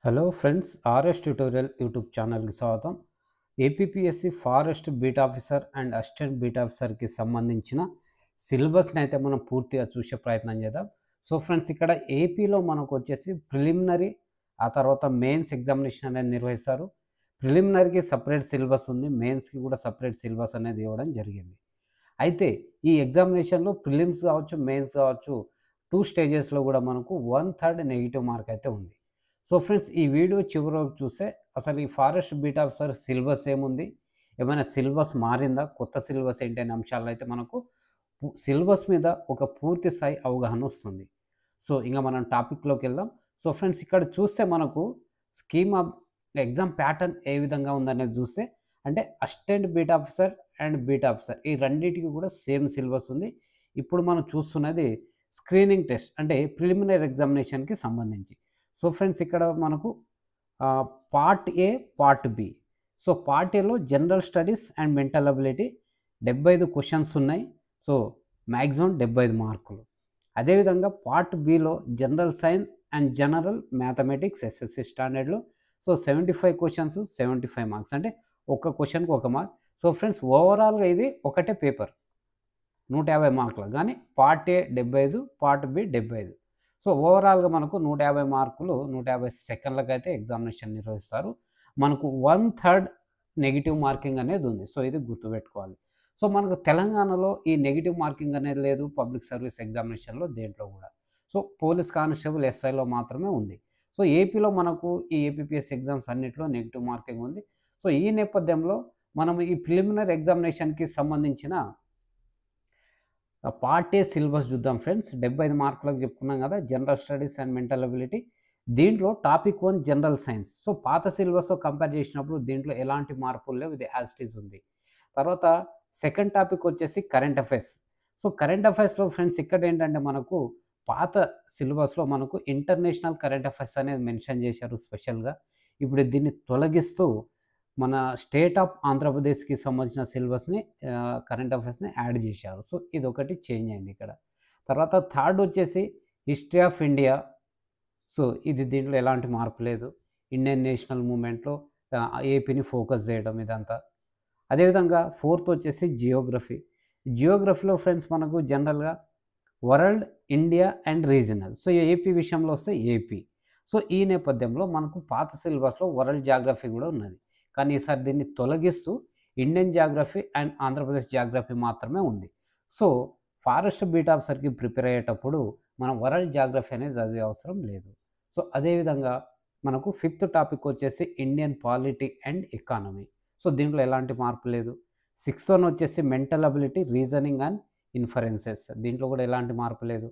Hello friends, RS tutorial YouTube ఛానల్కి స్వాగతం. APPSC forest beat officer and assistant beat ఆఫీసర్కి సంబంధించిన సిలబస్ని అయితే మనం పూర్తిగా చూసే ప్రయత్నం చేద్దాం. సో ఫ్రెండ్స్, ఇక్కడ ఏపీలో మనకు వచ్చేసి ప్రిలిమినరీ, ఆ తర్వాత మెయిన్స్ ఎగ్జామినేషన్ అనేది నిర్వహిస్తారు. ప్రిలిమినరీకి సపరేట్ సిలబస్ ఉంది, మెయిన్స్కి కూడా సపరేట్ సిలబస్ అనేది ఇవ్వడం జరిగింది. అయితే ఈ ఎగ్జామినేషన్లో ప్రిలిమ్స్ కావచ్చు, మెయిన్స్ కావచ్చు, 2 స్టేజెస్లో కూడా మనకు 1/3 నెగిటివ్ మార్క్ అయితే ఉంది. సో ఫ్రెండ్స్, ఈ వీడియో చివరి వరకు చూస్తే అసలు ఈ ఫారెస్ట్ బీట్ ఆఫీసర్ సిలబస్ ఏముంది, ఏమైనా సిలబస్ మారిందా, కొత్త సిలబస్ ఏంటి అనే అంశాలు అయితే మనకు సిలబస్ మీద ఒక పూర్తి స్థాయి అవగాహన వస్తుంది. సో ఇంకా మనం టాపిక్లోకి వెళ్దాం. సో ఫ్రెండ్స్, ఇక్కడ చూస్తే మనకు స్కీమ్ ఆఫ్ ఎగ్జామ్ ప్యాటర్న్ ఏ విధంగా ఉందనేది చూస్తే, అంటే assistant beat officer and beat officer ఈ రెండింటికి కూడా సేమ్ సిలబస్ ఉంది. ఇప్పుడు మనం చూస్తున్నది స్క్రీనింగ్ టెస్ట్, అంటే ప్రిలిమినరీ ఎగ్జామినేషన్కి సంబంధించి. సో ఫ్రెండ్స్, ఇక్కడ మనకు part A, part B. So part ఏలో general studies and mental ability 75 questions ఉన్నాయి. సో మ్యాక్సిమం 75 మార్కులు. అదేవిధంగా పార్ట్ బిలో general science and general mathematics SSC స్టాండర్డ్లో సో 75 క్వశ్చన్స్, 75 మార్క్స్, అంటే ఒక్క క్వశ్చన్కి 1 మార్క్. సో ఫ్రెండ్స్, ఓవరాల్గా ఇది ఒకటే పేపర్ 150 మార్కులు, కానీ part A 75, part B 75. So ఓవరాల్గా మనకు 150 మార్కులు 150 సెకండ్లకైతే ఎగ్జామినేషన్ నిర్వహిస్తారు. మనకు 1/3 నెగిటివ్ మార్కింగ్ అనేది ఉంది. సో ఇది గుర్తుపెట్టుకోవాలి. సో మనకు తెలంగాణలో ఈ నెగిటివ్ మార్కింగ్ అనేది లేదు, పబ్లిక్ సర్వీస్ ఎగ్జామినేషన్లో దేంట్లో కూడా. సో పోలీస్ కానిస్టేబుల్, ఎస్ఐలో మాత్రమే ఉంది. సో ఏపీలో మనకు ఈ ఏపీపీఎస్ ఎగ్జామ్స్ అన్నింటిలో నెగిటివ్ మార్కింగ్ ఉంది. సో ఈ నేపథ్యంలో మనం ఈ ప్రిలిమినరీ ఎగ్జామినేషన్కి సంబంధించిన పార్ట్ ఏ సిలబస్ చూద్దాం ఫ్రెండ్స్. 75 మార్కులకు చెప్పుకున్నాం కదా, general studies and mental ability. దీంట్లో టాపిక్ 1 జనరల్ సైన్స్. సో పాత సిలబస్తో కంపేర్ చేసినప్పుడు దీంట్లో ఎలాంటి మార్పులు లేవు, ఇది యాజ్ ఇట్ ఈజ్ ఉంది. తర్వాత సెకండ్ టాపిక్ వచ్చేసి కరెంట్ అఫైర్స్. సో కరెంట్ అఫైర్స్లో ఫ్రెండ్స్, ఇక్కడ ఏంటంటే మనకు పాత సిలబస్లో మనకు ఇంటర్నేషనల్ కరెంట్ అఫైర్స్ అనేది మెన్షన్ చేశారు స్పెషల్గా. ఇప్పుడు దీన్ని తొలగిస్తూ మన స్టేట్ ఆఫ్ ఆంధ్రప్రదేశ్కి సంబంధించిన సిలబస్ని, కరెంట్ అఫైర్స్ని యాడ్ చేశారు. సో ఇదొకటి చేంజ్ అయింది ఇక్కడ. తర్వాత థర్డ్ వచ్చేసి హిస్టరీ ఆఫ్ ఇండియా. సో ఇది దీంట్లో ఎలాంటి మార్పు లేదు. ఇండియన్ నేషనల్ మూమెంట్లో ఏపీని ఫోకస్ చేయడం ఇదంతా. అదేవిధంగా ఫోర్త్ వచ్చేసి జియోగ్రఫీ. జియోగ్రఫీలో ఫ్రెండ్స్ మనకు జనరల్గా world, India and regional. So AP విషయంలో వస్తే ఏపీ. సో ఈ నేపథ్యంలో మనకు పాత సిలబస్లో వరల్డ్ జాగ్రఫీ కూడా ఉన్నది, కానీ ఈసారి దీన్ని తొలగిస్తూ Indian geography and Andhra Pradesh geography మాత్రమే ఉంది. సో ఫారెస్ట్ బీట్ ఆఫీసర్కి ప్రిపేర్ అయ్యేటప్పుడు మనం వరల్డ్ జాగ్రఫీ అనేది చదివే అవసరం లేదు. సో అదేవిధంగా మనకు ఫిఫ్త్ టాపిక్ వచ్చేసి Indian polity and economy. So దీంట్లో ఎలాంటి మార్పు లేదు. సిక్స్త్ వన్ వచ్చేసి mental ability, reasoning and inferences. దీంట్లో కూడా ఎలాంటి మార్పు లేదు.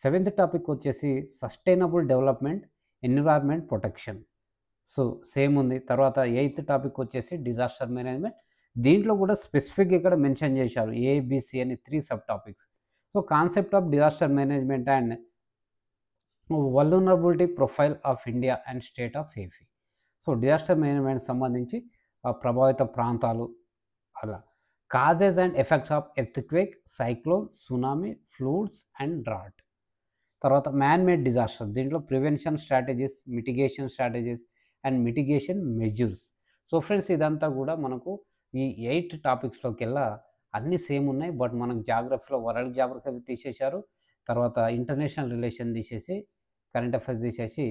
సెవెంత్ టాపిక్ వచ్చేసి sustainable development, environment protection. So same ఉంది. తర్వాత ఎయిత్ టాపిక్ వచ్చేసి డిజాస్టర్ మేనేజ్మెంట్. దీంట్లో కూడా స్పెసిఫిక్గా ఇక్కడ మెన్షన్ చేశారు ఏబిసి అని 3 sub topics. So concept of disaster management and vulnerability profile of India and state of AP. So disaster management సంబంధించి ప్రభావిత ప్రాంతాలు, అలా causes and effects of earthquake, cyclone, tsunami, fluids and drought. తర్వాత man made disaster. దీంట్లో prevention strategies, mitigation strategies and mitigation measures. So friends, ఇదంతా కూడా మనకు ఈ 8 టాపిక్స్లోకెల్లా అన్నీ సేమ్ ఉన్నాయి. బట్ మనకు జాగ్రఫీలో వరల్డ్ జాగ్రఫీ తీసేశారు. తర్వాత ఇంటర్నేషనల్ రిలేషన్ తీసేసి, కరెంట్ అఫైర్స్ తీసేసి,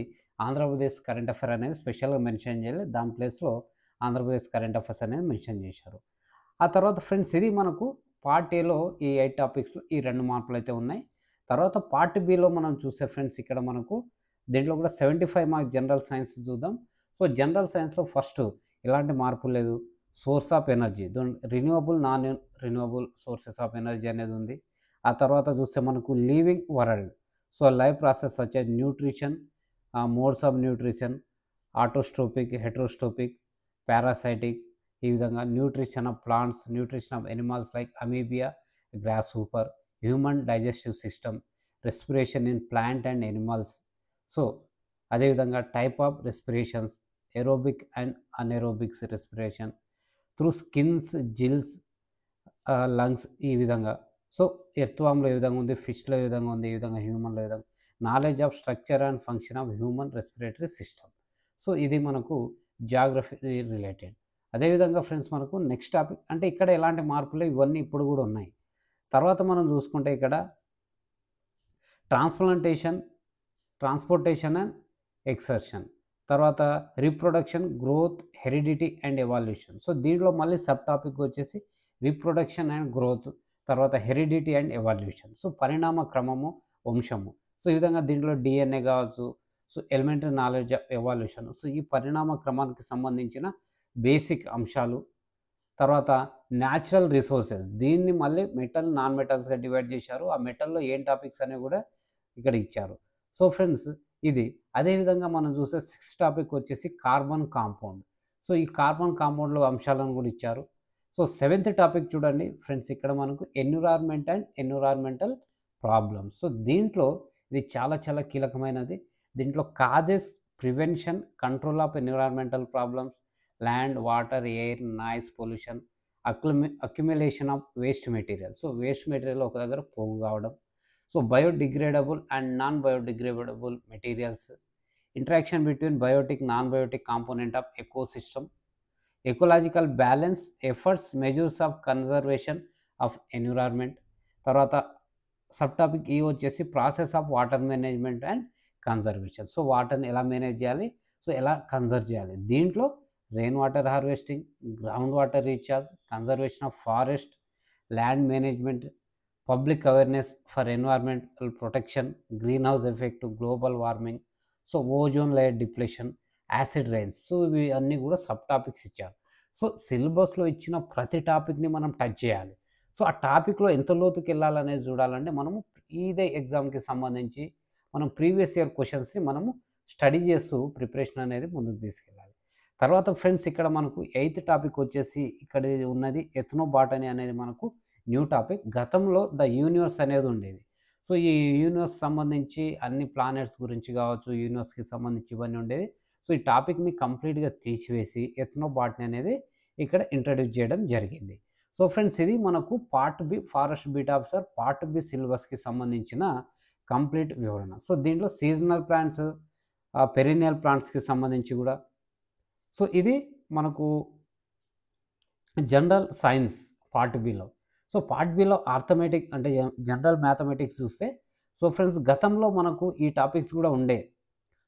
ఆంధ్రప్రదేశ్ కరెంట్ అఫైర్ అనేది స్పెషల్గా మెన్షన్ చేయలేదు. దాని ప్లేస్లో ఆంధ్రప్రదేశ్ కరెంట్ అఫైర్స్ అనేది మెన్షన్ చేశారు. ఆ తర్వాత ఫ్రెండ్స్, ఇది మనకు పార్ట్ ఏలో ఈ 8 టాపిక్స్లో ఈ 2 మార్పులు అయితే ఉన్నాయి. తర్వాత పార్ట్ బిలో మనం చూసే ఫ్రెండ్స్, ఇక్కడ మనకు దీంట్లో కూడా 75 మార్క్ జనరల్ సైన్స్ చూద్దాం. సో జనరల్ సైన్స్లో ఫస్ట్ ఎలాంటి మార్పు లేదు. Source of energy, renewable, non renewable sources of energy అనేది ఉంది. ఆ తర్వాత చూస్తే మనకు living world. So live process వచ్చే nutrition, modes of nutrition, autotrophic, heterotrophic, parasitic, ఈ విధంగా nutrition of plants, nutrition of animals like amoeba, grasshopper, human digestive system, respiration in plant and animals. So అదేవిధంగా type of respirations, aerobic and అనెరోబిక్స్ respiration through skins, జిల్స్, lungs, ఈ విధంగా. So ఎర్త్వామ్లో ఏ విధంగా ఉంది, ఫిష్లో ఏ విధంగా ఉంది, ఈ విధంగా హ్యూమన్లో ఏ విధంగా. Knowledge of structure and function of human respiratory system. So ఇది మనకు జాగ్రఫీ రిలేటెడ్. అదేవిధంగా ఫ్రెండ్స్ మనకు నెక్స్ట్ టాపిక్ అంటే ఇక్కడ ఎలాంటి మార్పులు ఇవన్నీ ఇప్పుడు కూడా ఉన్నాయి. తర్వాత మనం చూసుకుంటే ఇక్కడ ట్రాన్స్‌ప్లాంటేషన్, ట్రాన్స్‌పోర్టేషన్ అండ్ ఎక్సర్షన్. తర్వాత reproduction, growth, heredity and evolution. So దీంట్లో మళ్ళీ సబ్ టాపిక్ వచ్చేసి రీప్రొడక్షన్ అండ్ గ్రోత్, తర్వాత హెరిడిటీ అండ్ ఎవల్యూషన్. సో పరిణామ క్రమము, వంశము. సో ఈ విధంగా దీంట్లో డిఎన్ఏ కావచ్చు, so elementary knowledge of evolution. So ఈ పరిణామ క్రమానికి సంబంధించిన బేసిక్ అంశాలు. తర్వాత న్యాచురల్ రిసోర్సెస్, దీన్ని మళ్ళీ మెటల్, నాన్ మెటల్స్‌గా డివైడ్ చేశారు. ఆ మెటల్‌లో ఏం టాపిక్స్ అనేవి కూడా ఇక్కడ ఇచ్చారు. సో ఫ్రెండ్స్ ఇది. అదేవిధంగా మనం చూస్తే సిక్స్త్ టాపిక్ వచ్చేసి కార్బన్ కాంపౌండ్. సో ఈ కార్బన్ కాంపౌండ్‌లో అంశాలను కూడా ఇచ్చారు. సో సెవెంత్ టాపిక్ చూడండి ఫ్రెండ్స్, ఇక్కడ మనకు environment and environmental problems. So దీంట్లో ఇది చాలా చాలా కీలకమైనది. దీంట్లో causes, prevention, control of environmental problems, land, water, air, noise pollution, accumulation of waste material. So waste material ఒక దగ్గర పోగు కావడం. So biodegradable and non biodegradable materials, interaction between biotic, non biotic component of ecosystem, ecological balance, efforts, measures of conservation of environment. తర్వాత sub topic ఈ వచ్చేసి process of water management and conservation. So వాటర్ని ఎలా manage చేయాలి, so ఎలా conserve చేయాలి. దీంట్లో rain water harvesting, ground water recharge, conservation of forest, land management, public awareness for environmental protection, green house effect, global warming, so ozone layer depletion, acid rains. So ఇవి అన్నీ కూడా sub topics ఇచ్చారు. So సిలబస్లో ఇచ్చిన ప్రతి టాపిక్ని మనం touch చేయాలి. సో ఆ టాపిక్లో ఎంత లోతుకి వెళ్ళాలనేది చూడాలంటే మనము ఇదే ఎగ్జామ్కి సంబంధించి మనం ప్రీవియస్ ఇయర్ క్వశ్చన్స్ని మనము స్టడీ చేస్తూ ప్రిపరేషన్ అనేది ముందుకు తీసుకెళ్ళాలి. తర్వాత ఫ్రెండ్స్ ఇక్కడ మనకు ఎయిత్ టాపిక్ వచ్చేసి ఇక్కడ ఉన్నది ఎథ్నోబాటనీ అనేది మనకు న్యూ టాపిక్. గతంలో ద యూనివర్స్ అనేది ఉండేది. సో ఈ యూనివర్స్ సంబంధించి అన్ని ప్లానెట్స్ గురించి కావచ్చు, యూనివర్స్కి సంబంధించి ఇవన్నీ ఉండేది. సో ఈ టాపిక్ని కంప్లీట్గా తీసివేసి ఎథ్నోబాటనీ అనేది ఇక్కడ ఇంట్రడ్యూస్ చేయడం జరిగింది. సో ఫ్రెండ్స్ ఇది మనకు part B, forest beat officer part B సిలబస్కి సంబంధించిన కంప్లీట్ వివరణ. సో దీంట్లో సీజనల్ ప్లాంట్స్, పెరినియల్ ప్లాంట్స్కి సంబంధించి కూడా. సో ఇది మనకు general science part below. So part below arithmetic అంటే జనరల్ మ్యాథమెటిక్స్ చూస్తే, సో ఫ్రెండ్స్ గతంలో మనకు ఈ టాపిక్స్ కూడా ఉండే.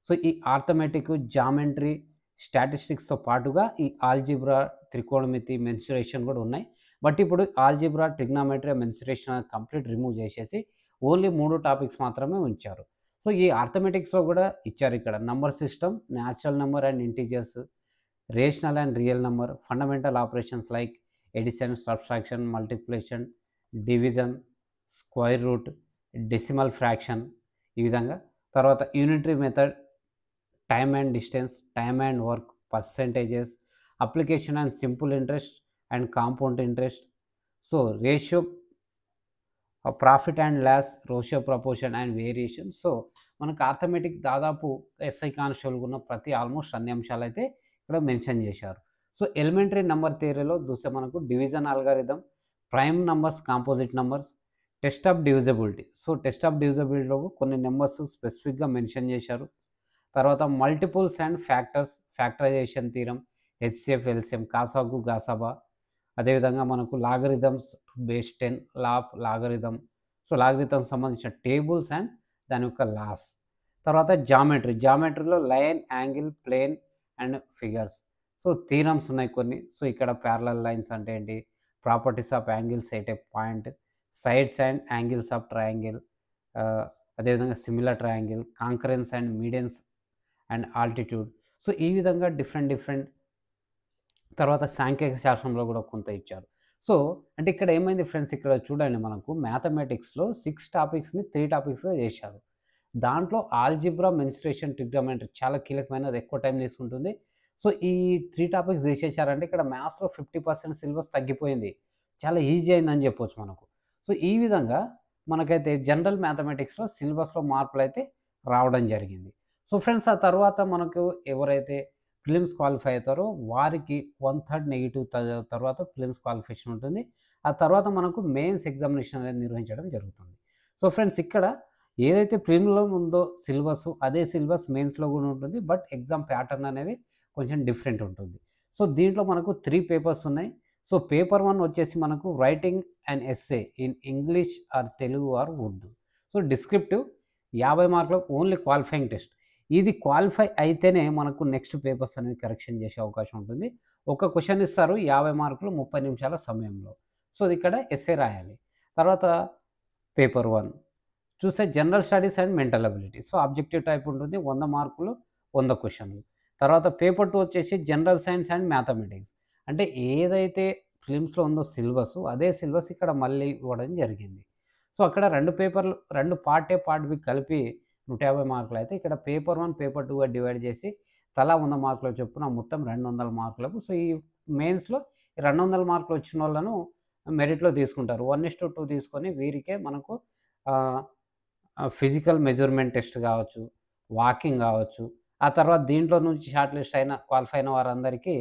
సో ఈ ఆర్థమెటిక్, జామెట్రీ, స్టాటిస్టిక్స్తో పాటుగా ఈ ఆల్జిబ్రా, త్రికోణమితి, మెన్సురేషన్ కూడా ఉన్నాయి. బట్ ఇప్పుడు algebra, trigonometry, mensuration complete remove చేసేసి ఓన్లీ 3 టాపిక్స్ మాత్రమే ఉంచారు. సో ఈ ఆర్థమెటిక్స్లో కూడా ఇచ్చారు ఇక్కడ number system, natural number and integers, rational and real number, fundamental operations like addition, subtraction, multiplication, division, square root, decimal fraction ఈ విధంగా. తర్వాత unitary method, time and distance, time and work, percentages, application and simple interest and compound interest. So ratio, profit and loss, ratio proportion and variation. So మనకు arithmetic దాదాపు SI constable ఉన్న ప్రతి almost అన్ని అంశాలు అయితే ఇక్కడ మెన్షన్ చేశారు. So elementary number థియరీలో చూస్తే మనకు division algorithm, prime numbers, composite numbers, test of divisibility. So test of డివిజిబిలిటీలో కొన్ని నెంబర్స్ స్పెసిఫిక్గా మెన్షన్ చేశారు. తర్వాత multiples and factors, factorisation theorem, HCF, LCM, కాసాగు, గాసాబా. అదేవిధంగా మనకు logarithms base 10, law of logarithm. So logarithms సంబంధించిన టేబుల్స్ అండ్ దాని యొక్క లాస్. తర్వాత జామెట్రీలో line, angle, plane and figures. So theorems ఉన్నాయి కొన్ని. సో ఇక్కడ ప్యారలల్ లైన్స్ అంటే ఏంటి, properties of angles at A point, sides and angles of triangle, అదేవిధంగా similar triangle, concurrence and medians and altitude. So ఈ విధంగా డిఫరెంట్. తర్వాత సాంఖ్యక శాస్త్రంలో కూడా కొంత ఇచ్చారు. సో అంటే ఇక్కడ ఏమైంది ఫ్రెండ్స్, ఇక్కడ చూడండి మనకు మ్యాథమెటిక్స్లో 6 టాపిక్స్ని 3 టాపిక్స్గా చేశారు. దాంట్లో ఆల్జిబ్రా, మెన్సురేషన్, ట్రిగ్నోమెట్రీ చాలా కీలకమైనది, ఎక్కువ టైం తీసుకుంటుంది. సో ఈ 3 టాపిక్స్ తీసేశారంటే ఇక్కడ మ్యాథ్స్లో 50% సిలబస్ తగ్గిపోయింది, చాలా ఈజీ అయిందని చెప్పొచ్చు మనకు. సో ఈ విధంగా మనకైతే జనరల్ మ్యాథమెటిక్స్లో సిలబస్లో మార్పులు అయితే రావడం జరిగింది. సో ఫ్రెండ్స్ ఆ తర్వాత మనకు ఎవరైతే ప్రిలిమ్స్ క్వాలిఫై అవుతారో వారికి 1/3 నెగిటివ్ తర్వాత ప్రిలిమ్స్ క్వాలిఫికేషన్ ఉంటుంది. ఆ తర్వాత మనకు మెయిన్స్ ఎగ్జామినేషన్ అనేది నిర్వహించడం జరుగుతుంది. సో ఫ్రెండ్స్ ఇక్కడ ఏదైతే ప్రిలిమ్‌లో ఉందో సిలబస్ అదే సిలబస్ మెయిన్స్‌లో కూడా ఉంటుంది. బట్ ఎగ్జామ్ ప్యాటర్న్ అనేది కొంచెం డిఫరెంట్ ఉంటుంది. సో, దీంట్లో మనకు 3 పేపర్స్ ఉన్నాయి. సో, పేపర్ 1 వచ్చేసి మనకు writing and essay in English or Telugu or Urdu. So, descriptive 50 మార్కులకు ఓన్లీ క్వాలిఫైయింగ్ టెస్ట్. ఇది క్వాలిఫై అయితేనే మనకు నెక్స్ట్ పేపర్స్ అనేవి కరెక్షన్ చేసే అవకాశం ఉంటుంది. ఒక క్వెషన్ ఇస్తారు 50 మార్కులు 30 నిమిషాల సమయంలో. సో, ఇది ఇక్కడ ఎస్సే రాయాలి. తర్వాత పేపర్ 1 చూస్తే general studies and mental ability. So, objective type ఉంటుంది. 100 మార్కులు 100 క్వెషన్‌లు. తర్వాత పేపర్ 2 వచ్చేసి జనరల్ సైన్స్ అండ్ మ్యాథమెటిక్స్. అంటే ఏదైతే ఫిలిమ్స్‌లో ఉందో సిలబస్ అదే సిలబస్ ఇక్కడ మళ్ళీ ఇవ్వడం జరిగింది. సో, అక్కడ 2 పేపర్‌లు 2 పార్ట్ ఏ, పార్ట్ బి కలిపి 150 మార్కులయితే ఇక్కడ పేపర్ 1, పేపర్ 2గా డివైడ్ చేసి తలా 100 మార్కుల చొప్పున మొత్తం 200 మార్కులకు. సో, ఈ మెయిన్స్‌లో 200 మార్కులు వచ్చినోళ్ళను మెరిట్‌లో తీసుకుంటారు. 1:2 తీసుకొని వీరికే మనకు ఆహ్ ఫిజికల్ మెజర్‌మెంట్ టెస్ట్ గావచ్చు, వాకింగ్ గావచ్చు, ఆ తర్వాత దీంట్లో నుంచి షార్ట్ లిస్ట్ అయిన క్వాలిఫై అయిన వారందరికీ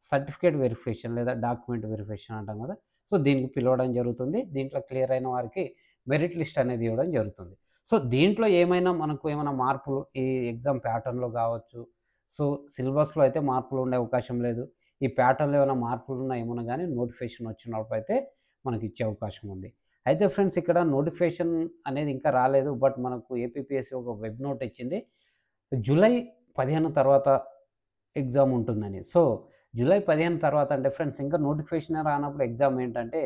సర్టిఫికేట్ వెరిఫికేషన్ లేదా డాక్యుమెంట్ వెరిఫికేషన్ అంటాం గదా! సో, దీనికి పిలవడం జరుగుతుంది. దీంట్లో క్లియర్ అయిన వారికి మెరిట్ లిస్ట్ అనేది ఇవ్వడం జరుగుతుంది. సో, దీంట్లో ఏమైనా మార్పులు ఈ ఎగ్జామ్ ప్యాటర్న్‌లో గావచ్చు, సో, సిలబస్‌లో అయితే మార్పులు ఉండే అవకాశం లేదు. ఈ ప్యాటర్న్‌లో ఏమైనా మార్పులున్నా ఏమన్నా గానీ నోటిఫికేషన్ వచ్చినప్పుడైతే మనకిచ్చే అవకాశం ఉంది. అయితే ఫ్రెండ్స్ ఇక్కడ నోటిఫికేషన్ అనేది ఇంకా రాలేదు. బట్ మనకు ఏపీపీఎస్సీ ఒక వెబ్ నోట్ ఇచ్చింది. జూలై 15 తర్వాత ఎగ్జామ్ ఉంటుందని. సో, జూలై 15 తర్వాత అంటే ఫ్రెండ్స్ ఇంకా నోటిఫికేషనే రానప్పుడు ఎగ్జామ్ ఏంటంటే,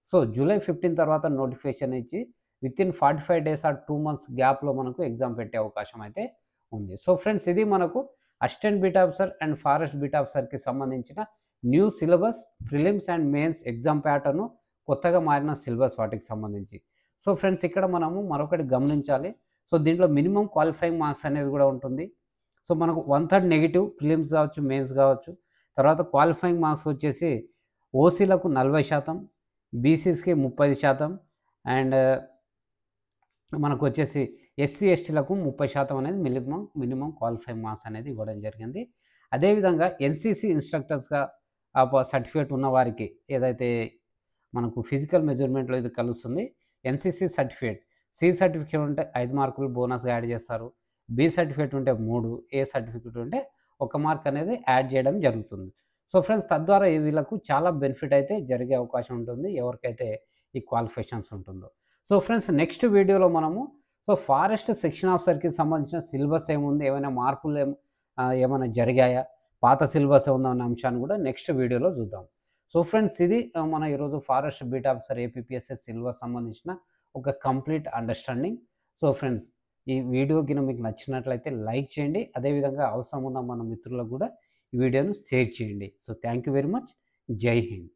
సో, జూలై 15 తర్వాత నోటిఫికేషన్ ఇచ్చి వితిన్ 45 డేస్ ఆర్ 2 మంత్స్ గ్యాప్‌లో మనకు ఎగ్జామ్ పెట్టే అవకాశం అయితే ఉంది. సో, ఫ్రెండ్స్ ఇది మనకు assistant beat officer and forest beat ఆఫీసర్‌కి సంబంధించిన new syllabus, prelims and mains exam pattern, కొత్తగా మారిన సిలబస్ వాటికి సంబంధించి. సో, ఫ్రెండ్స్ ఇక్కడ మనము మరొకటి గమనించాలి. సో, దీంట్లో మినిమమ్ క్వాలిఫైయింగ్ మార్క్స్ అనేది కూడా ఉంటుంది. సో, మనకు 1/3 నెగెటివ్ ప్రిలిమ్స్ కావచ్చు, మెయిన్స్ కావచ్చు. తర్వాత క్వాలిఫైయింగ్ మార్క్స్ వచ్చేసి ఓసీలకు 40%, బీసీస్‌కి 30% అండ్ మనకొచ్చేసి ఎస్సీ, ఎస్టీలకు 30% అనేది మినిమమ్ క్వాలిఫైయింగ్ మార్క్స్ అనేది ఇవ్వడం జరిగింది. అదేవిధంగా ఎన్‌సీసీ ఇన్‌స్ట్రక్టర్స్‌గా సర్టిఫికేట్ ఉన్నవారికి ఏదైతే మనకు ఫిజికల్ మెజర్‌మెంట్‌లో ఇది కలుస్తుంది. ఎన్‌సీసీ సర్టిఫికేట్, సి సర్టిఫికేట్ ఉంటే 5 మార్కులు బోనస్‌గా యాడ్ చేస్తారు. బి సర్టిఫికేట్ ఉంటే 3, ఏ సర్టిఫికేట్ ఉంటే 1 మార్క్ అనేది యాడ్ చేయడం జరుగుతుంది. సో, ఫ్రెండ్స్ తద్వారా వీళ్ళకు చాలా బెనిఫిట్ అయితే జరిగే అవకాశం ఉంటుంది. ఎవరికైతే ఈ క్వాలిఫికేషన్స్ ఉంటుందో. సో, ఫ్రెండ్స్ నెక్స్ట్ వీడియోలో మనము ఫారెస్ట్ సెక్షన్ ఆఫీసర్‌కి సంబంధించిన సిలబస్ ఏముంది? ఏమైనా మార్పులు ఏమైనా జరిగాయా? పాత సిలబస్ ఉందా అన్న అంశాన్ని కూడా నెక్స్ట్ వీడియోలో చూద్దాం. సో, ఫ్రెండ్స్ ఇది మన ఈరోజు forest beat officer APPSC syllabus సంబంధించిన ఒక కంప్లీట్ అండర్‌స్టాండింగ్. సో, ఫ్రెండ్స్ ఈ వీడియో గిన మీకు నచ్చినట్లయితే లైక్ చేయండి. అదేవిధంగా అవసరం ఉన్న మన మిత్రులకు కూడా ఈ వీడియోను షేర్ చేయండి. So, thank you very much. జై హింద్.